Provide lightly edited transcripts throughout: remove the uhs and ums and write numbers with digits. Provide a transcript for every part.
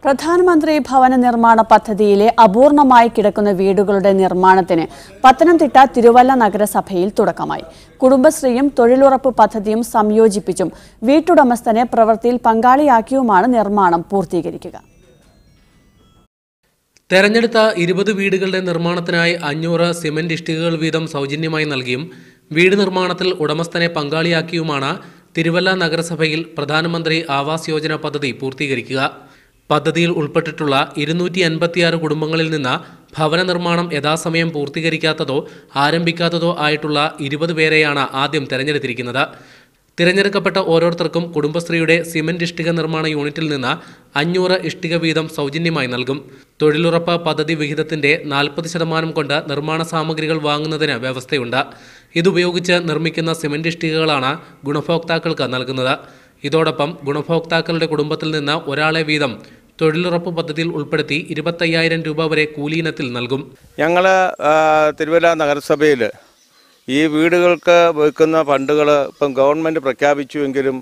പ്രധാനമന്ത്രി ഭവന നിർമ്മാണ പദ്ധതിയിലെ അപൂർണമായി കിടക്കുന്ന വീടുകളുടെ നിർമ്മാണത്തിന് പത്തനംതിട്ട തിരുവല്ല നഗരസഭയിൽ തുടക്കമായി. കുടുംബശ്രീയും തൊഴിലുറപ്പ് പദ്ധതിയും സംയോജിപ്പിച്ചും വീട്ടുടമസ്ഥനെ പ്രവൃത്തിയിൽ പങ്കാളിയാക്കിയുമാണ് നിർമ്മാണം പൂർത്തീകരിക്കുക. തെരഞ്ഞെടുത്ത 20 വീടുകളുടെ നിർമ്മാണത്തിനായി 500 സിമന്റ് ഇഷ്ടികകൾ വീതം സൗജന്യമായി നൽകിയും വീട് നിർമ്മാണത്തിൽ ഉടമസ്ഥനെ പങ്കാളിയാക്കിയുമാണ് തിരുവല്ല നഗരസഭയിൽ പ്രധാനമന്ത്രി ആവാസ് യോജന പദ്ധതി പൂർത്തീകരിക്കുക. പദ്ധതിയിൽ ഉൾപ്പെട്ടിട്ടുള്ള 256 കുടുംബങ്ങളിൽ നിന്ന് ഭവന നിർമ്മാണം യഥാസമയം പൂർത്തീകരിക്കാത്തതോ ആരംഭിക്കാത്തതോ ആയിട്ടുള്ള 20 പേരെയാണ് ആദ്യം തെരഞ്ഞെടുത്തിരിക്കുന്നത്. തിരഞ്ഞെടുക്കപ്പെട്ട ഓരോരുത്തർക്കും കുടുംബശ്രീയുടെ സിമന്റ് ഇഷ്ടിക നിർമ്മാണ യൂണിറ്റിൽ നിന്ന് 500 ഇഷ്ടിക വീതം സൗജന്യമായി നൽകും. തൊഴിലുറപ്പ് പദ്ധതി വിഹിതത്തിന്റെ 40% കൊണ്ട് നിർമ്മാണ സാമഗ്രികൾ വാങ്ങുന്നതിന് വ്യവസ്ഥയുണ്ട്. ഇതുപയോഗിച്ച് നിർമ്മിക്കുന്ന സിമന്റ് ഇഷ്ടികകളാണ് ഗുണഭോക്താക്കൾക്ക് നൽകുന്നത്. ഇതോടൊപ്പം ഗുണഭോക്താക്കളുടെ കുടുംബത്തിൽ നിന്ന് ഒരാളെ വീതം തൊഴിലുറപ്പ് പദ്ധതിയിൽ ഉൾപ്പെടുത്തി 25,000 രൂപ വരെ കൂലിയിനത്തിൽ നൽകും. ഞങ്ങൾ തിരുവല്ല നഗരസഭയിൽ ഈ വീടുകൾക്ക് വെക്കുന്ന ഫണ്ടുകൾ ഇപ്പം ഗവൺമെൻറ് പ്രഖ്യാപിച്ചുവെങ്കിലും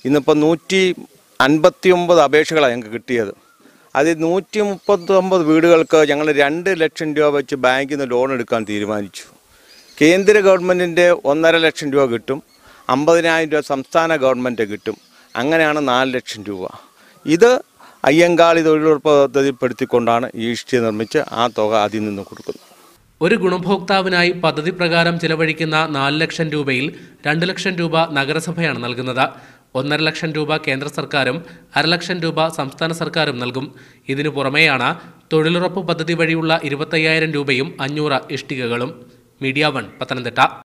ഇന്നിപ്പോൾ 159 അപേക്ഷകളാണ് ഞങ്ങൾക്ക് കിട്ടിയത്. അതിൽ 139 വീടുകൾക്ക് ഞങ്ങൾ 2 ലക്ഷം രൂപ വെച്ച് ബാങ്കിൽ നിന്ന് ലോൺ എടുക്കാൻ തീരുമാനിച്ചു. കേന്ദ്ര ഗവൺമെൻറ്റിൻ്റെ 1.5 ലക്ഷം രൂപ കിട്ടും, 50,000 രൂപ സംസ്ഥാന ഗവൺമെൻറ് കിട്ടും. അങ്ങനെയാണ് 4 ലക്ഷം രൂപ. ഇത് അയ്യങ്കാളി തൊഴിലുറപ്പ് പദ്ധതിപ്പെടുത്തിക്കൊണ്ടാണ് ഈ ഇഷ്ടിക നിർമ്മിച്ച് ആ തുക അതിൽ നിന്ന് കൊടുക്കുന്നത്. ഒരു ഗുണഭോക്താവിനായി പദ്ധതി പ്രകാരം ചിലവഴിക്കുന്ന 4 ലക്ഷം രൂപയിൽ 2 ലക്ഷം രൂപ നഗരസഭയാണ് നൽകുന്നത്. 1.5 ലക്ഷം രൂപ കേന്ദ്ര സർക്കാരും 1/2 ലക്ഷം രൂപ സംസ്ഥാന സർക്കാരും നൽകും. ഇതിനു പുറമെയാണ് തൊഴിലുറപ്പ് പദ്ധതി വഴിയുള്ള 25,000 രൂപയും 500 ഇഷ്ടികകളും. മീഡിയ 1 പത്തനംതിട്ട.